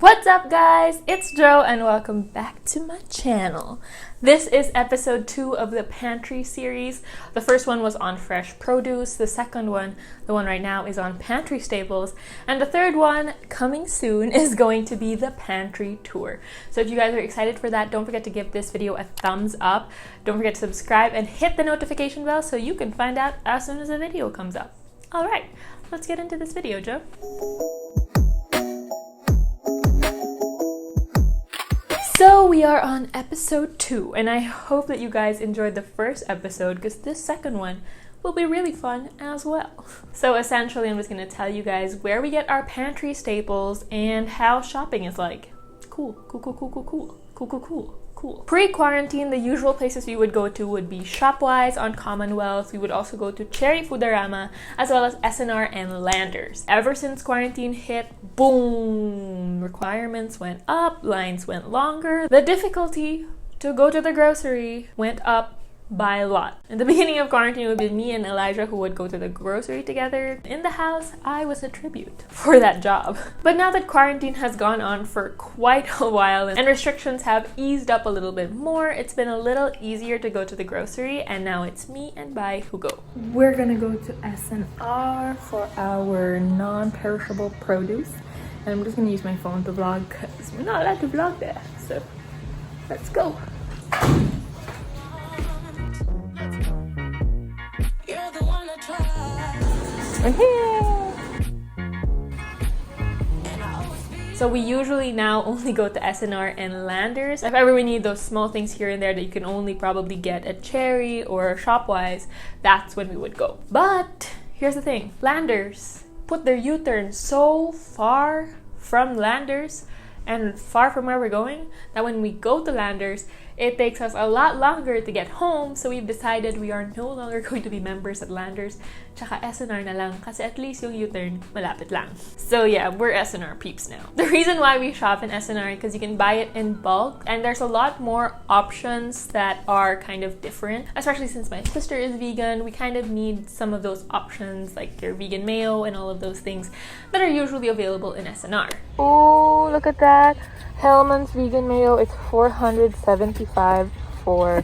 What's up guys, it's Jo and welcome back to my channel. This is episode 2 of the Pantry series. The first one was on fresh produce, the second one, the one right now, is on pantry staples, and the third one, coming soon, is going to be the pantry tour. So if you guys are excited for that, don't forget to give this video a thumbs up. Don't forget to subscribe and hit the notification bell so you can find out as soon as a video comes up. Alright, let's get into this video, Jo. So we are on episode 2 and I hope that you guys enjoyed the first episode because this second one will be really fun as well. So essentially I'm just going to tell you guys where we get our pantry staples and how shopping is like. Cool. Pre-quarantine, the usual places we would go to would be Shopwise on Commonwealth. We would also go to Cherry Foodarama as well as SNR and Landers. Ever since quarantine hit, boom! Requirements went up, lines went longer. The difficulty to go to the grocery went up by a lot. In the beginning of quarantine, it would be me and Elijah who would go to the grocery together. In the house, I was a tribute for that job. But now that quarantine has gone on for quite a while and restrictions have eased up a little bit more, it's been a little easier to go to the grocery, and now it's me and Bai who go. We're gonna go to SNR for our non-perishable produce. And I'm just gonna use my phone to vlog because we're not allowed to vlog there. So let's go. So we usually now only go to SNR and Landers. If ever we need those small things here and there that you can only probably get at Cherry or Shopwise, that's when we would go. But here's the thing, Landers put their U-turn so far from Landers and far from where we're going that when we go to Landers, it takes us a lot longer to get home, so we've decided we are no longer going to be members at Landers, tsaka SNR na lang, kasi at least yung U-turn malapit lang. So yeah, we're SNR peeps now. The reason why we shop in SNR is because you can buy it in bulk, and there's a lot more options that are kind of different. Especially since my sister is vegan, we kind of need some of those options, like your vegan mayo and all of those things that are usually available in SNR. Oh, look at that. Hellmann's vegan mayo, it's $475 for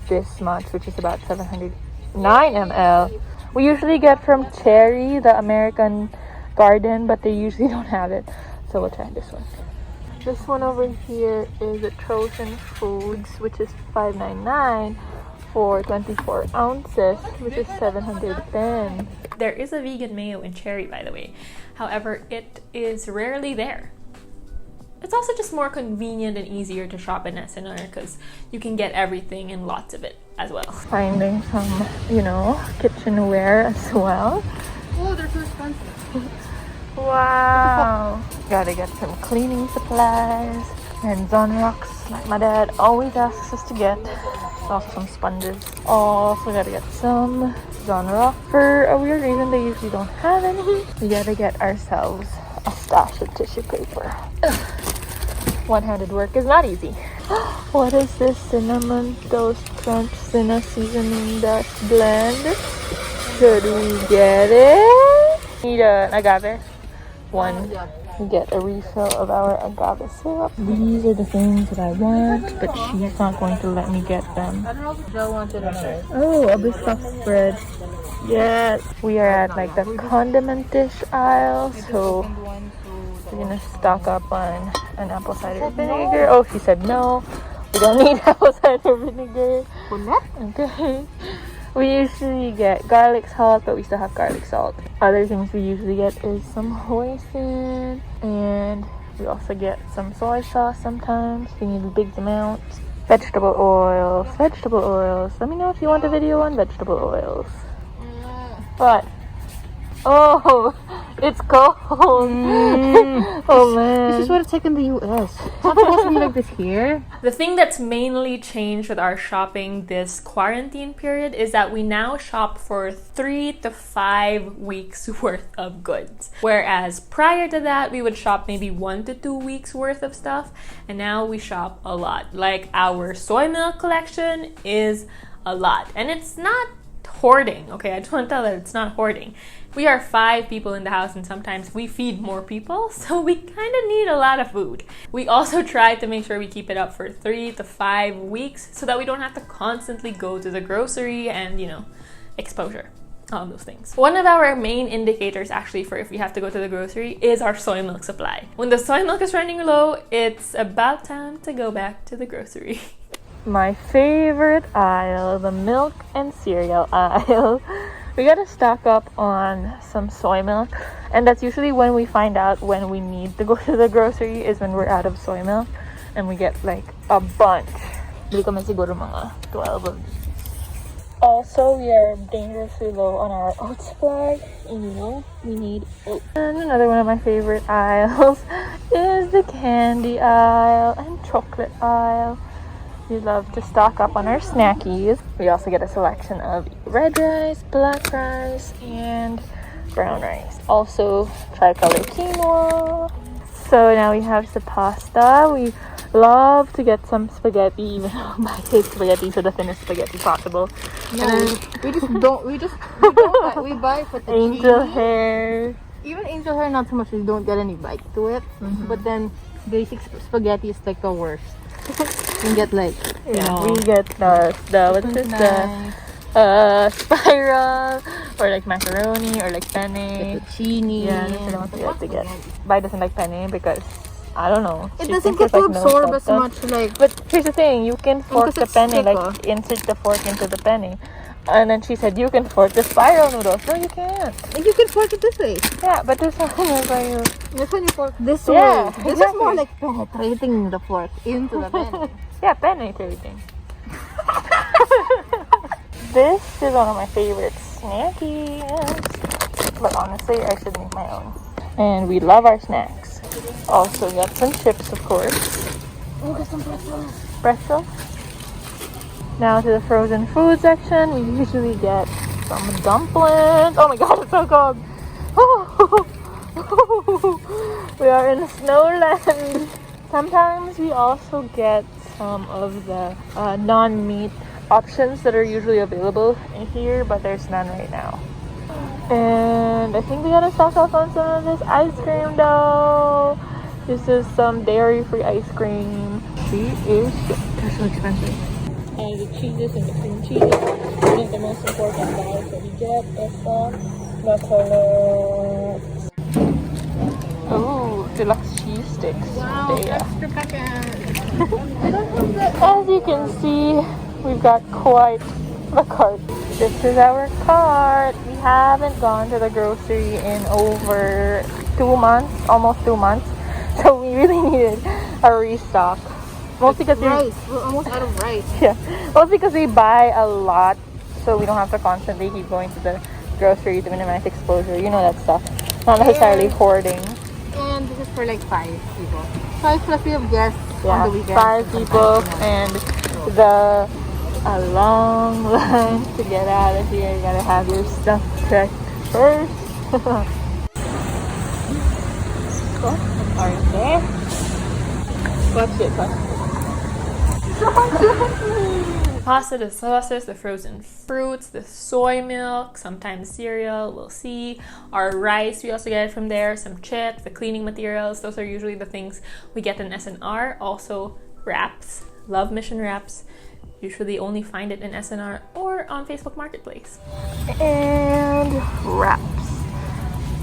this much, which is about 709 ml. We usually get from Cherry, the American Garden, but they usually don't have it, so we'll try this one. This one over here is a Trojan Foods, which is $5.99 for 24 ounces, which is 710. There is a vegan mayo in Cherry, by the way. However, it is rarely there. It's also just more convenient and easier to shop in SNR because you can get everything and lots of it as well. Finding some, kitchenware as well. Oh, they're too expensive. Wow. Gotta get some cleaning supplies and Zonrox, like my dad always asks us to get. Also some sponges. Also gotta get some Zonrox. For a weird reason, they usually don't have any. We gotta get ourselves a stash of tissue paper. One-handed work is not easy. What is this? Cinnamon Toast Crunch Cinna Seasoning Dust Blend. Should we get it? Need an agave. One. We get a refill of our agave syrup. These are the things that I want, but she's not going to let me get them. I don't know if Joe wanted another. Oh, a bit stuffed spread. Yes. We are at like the condiment dish aisle, so we're gonna stock up on an apple cider vinegar. Oh, she said no. We don't need apple cider vinegar. Okay. We usually get garlic salt, but we still have garlic salt. Other things we usually get is some hoisin, and we also get some soy sauce sometimes. We need big amounts. Vegetable oils. Let me know if you want a video on vegetable oils. But oh, it's cold. Oh man. This is what it's like in the US. It's not supposed to be like this here. The thing that's mainly changed with our shopping this quarantine period is that we now shop for 3 to 5 weeks worth of goods. Whereas prior to that, we would shop maybe 1 to 2 weeks worth of stuff. And now we shop a lot. Like our soy milk collection is a lot. And it's not hoarding. Okay, I just want to tell that it's not hoarding. We are 5 people in the house and sometimes we feed more people, so we kind of need a lot of food. We also try to make sure we keep it up for 3 to 5 weeks so that we don't have to constantly go to the grocery and, you know, exposure. All of those things. One of our main indicators actually for if we have to go to the grocery is our soy milk supply. When the soy milk is running low, it's about time to go back to the grocery. My favorite aisle, the milk and cereal aisle. We gotta stock up on some soy milk, and that's usually when we find out when we need to go to the grocery is when we're out of soy milk, and we get like a bunch. Bili kami siguro mga 12 of these. Also, we are dangerously low on our oat supply, and you know, we need oat. And another one of my favorite aisles is the candy aisle and chocolate aisle. We love to stock up on our snackies. We also get a selection of red rice, black rice, and brown rice. Also, tricolor quinoa. So now we have the pasta. We love to get some spaghetti, even though I hate spaghetti, so the thinnest spaghetti possible. No, we buy for the Angel cheese. hair. Even angel hair, not so much. We don't get any bite to it. But then basic spaghetti is like the worst. You can get like, you know, we get the what's this, the spiral, or like macaroni, or like penne. fettuccine. Yeah, that's what I want to get. Bai doesn't like penne because I don't know. It she doesn't thinks get to there's, like, absorb no as stuff. much like. But here's the thing: you can fork Because the it's penne, thick, like insert the fork into the penne. And then she said, you can fork the spiral noodles. No, you can't. You can fork it this way. Yeah, but this one is like... This one you fork this Yeah, way. This is exactly. more like penetrating the fork into the penne. Yeah, penetrating. This is one of my favorite snackies. But honestly, I should make my own. And we love our snacks. Also got some chips, of course. Oh, got some pretzels. Pretzel. Now to the frozen food section. We usually get some dumplings. Oh my god, it's so cold. We are in snowland. Sometimes we also get some of the non-meat options that are usually available in here, but there's none right now. And I think we gotta stock up on some of this ice cream though. This is some dairy-free ice cream. They're so expensive. And the cheeses and the cream cheese. I think the most important guys that we get is the chocolate. Oh, deluxe cheese sticks. Wow, There. extra packet. As you can see, we've got quite the cart. This is our cart. We haven't gone to the grocery in over 2 months, almost 2 months. So we really needed a restock. Mostly because We're almost out of rice. yeah, mostly because we buy a lot, so we don't have to constantly keep going to the grocery to minimize exposure. You know that stuff. Not necessarily hoarding. And this is for like 5 people. 5 plus we have guests on the weekend. 5 people and a long line to get out of here. You gotta have your stuff checked first. What are there? Watch it. Pasta, the sauces, the frozen fruits, the soy milk, sometimes cereal, we'll see. Our rice, we also get it from there. Some chips, the cleaning materials. Those are usually the things we get in SNR. Also, wraps. Love Mission wraps. Usually only find it in SNR or on Facebook Marketplace. And wraps.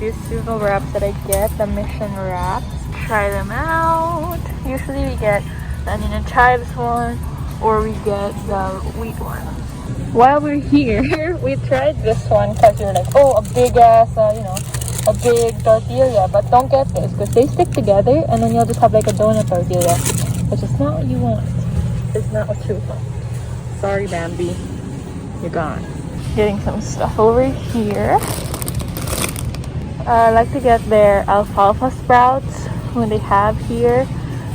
These are the wraps that I get, the Mission wraps. Try them out. Usually we get the onion and chives one, or we get the wheat one. While we're here, we tried this one because we were like, oh, a big ass, a big tortilla. But don't get this because they stick together and then you'll just have like a donut tortilla, which is not what you want. It's not what you want. Sorry, Bambi. You're gone. Getting some stuff over here. I like to get their alfalfa sprouts when they have here.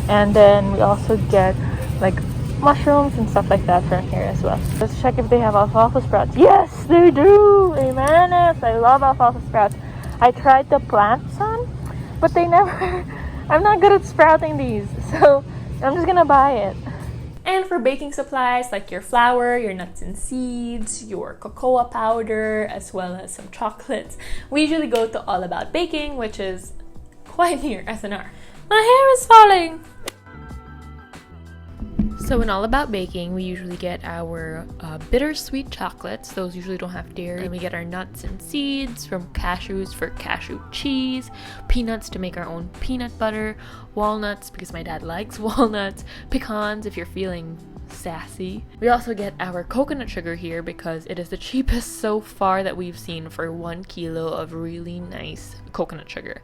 And then we also get like mushrooms and stuff like that from here as well. Let's check if they have alfalfa sprouts. Yes, they do! Amen. I love alfalfa sprouts. I tried to plant some, but they never... I'm not good at sprouting these, so I'm just gonna buy it. And for baking supplies like your flour, your nuts and seeds, your cocoa powder, as well as some chocolates, we usually go to All About Baking, which is quite near SNR. My hair is falling! So in All About Baking, we usually get our bittersweet chocolates. Those usually don't have dairy. And we get our nuts and seeds from cashews for cashew cheese, peanuts to make our own peanut butter, walnuts because my dad likes walnuts, pecans if you're feeling sassy. We also get our coconut sugar here because it is the cheapest so far that we've seen for 1 kilo of really nice coconut sugar.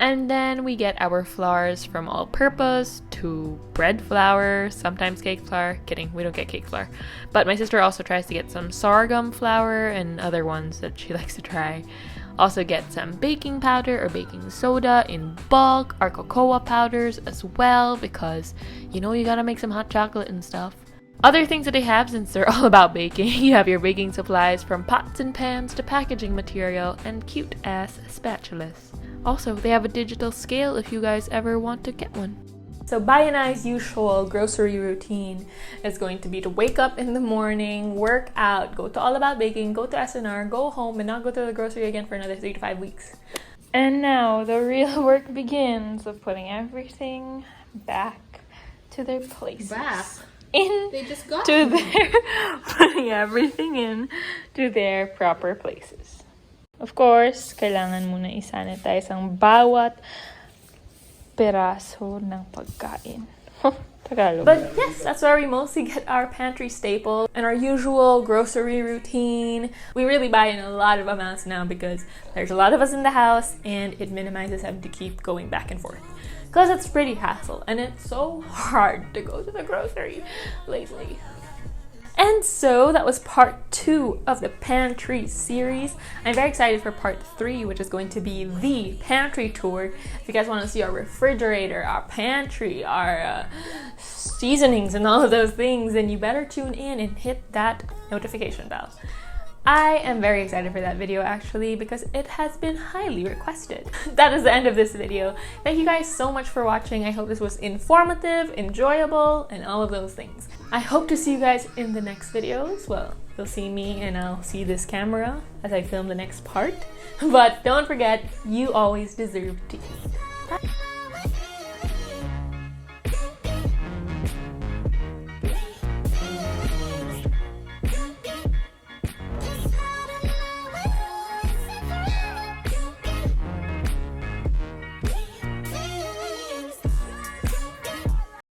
And then we get our flours from all purpose to bread flour, sometimes cake flour. Kidding, we don't get cake flour. But my sister also tries to get some sorghum flour and other ones that she likes to try. Also get some baking powder or baking soda in bulk, our cocoa powders as well because you know you gotta make some hot chocolate and stuff. Other things that they have, since they're all about baking, you have your baking supplies from pots and pans to packaging material and cute ass spatulas. Also, they have a digital scale if you guys ever want to get one. So Bai and I's usual grocery routine is going to be to wake up in the morning, work out, go to All About Baking, go to SNR, go home, and not go to the grocery again for another 3 to 5 weeks. And now the real work begins of putting everything back to their places. Back? They just got to their putting everything in to their proper places. Of course, kailangan muna i-sanitize ang bawat peraso ng pagkain. Tagalog. But yes, that's where we mostly get our pantry staples and our usual grocery routine. We really buy in a lot of amounts now because there's a lot of us in the house and it minimizes having to keep going back and forth. Because it's pretty hassle and it's so hard to go to the grocery lately. And so that was part 2 of the Pantry series. I'm very excited for part 3, which is going to be the pantry tour. If you guys want to see our refrigerator, our pantry, our seasonings and all of those things, then you better tune in and hit that notification bell. I am very excited for that video actually because it has been highly requested. That is the end of this video. Thank you guys so much for watching. I hope this was informative, enjoyable, and all of those things. I hope to see you guys in the next videos. Well, you'll see me and I'll see this camera as I film the next part. But don't forget, you always deserve to eat. Bye.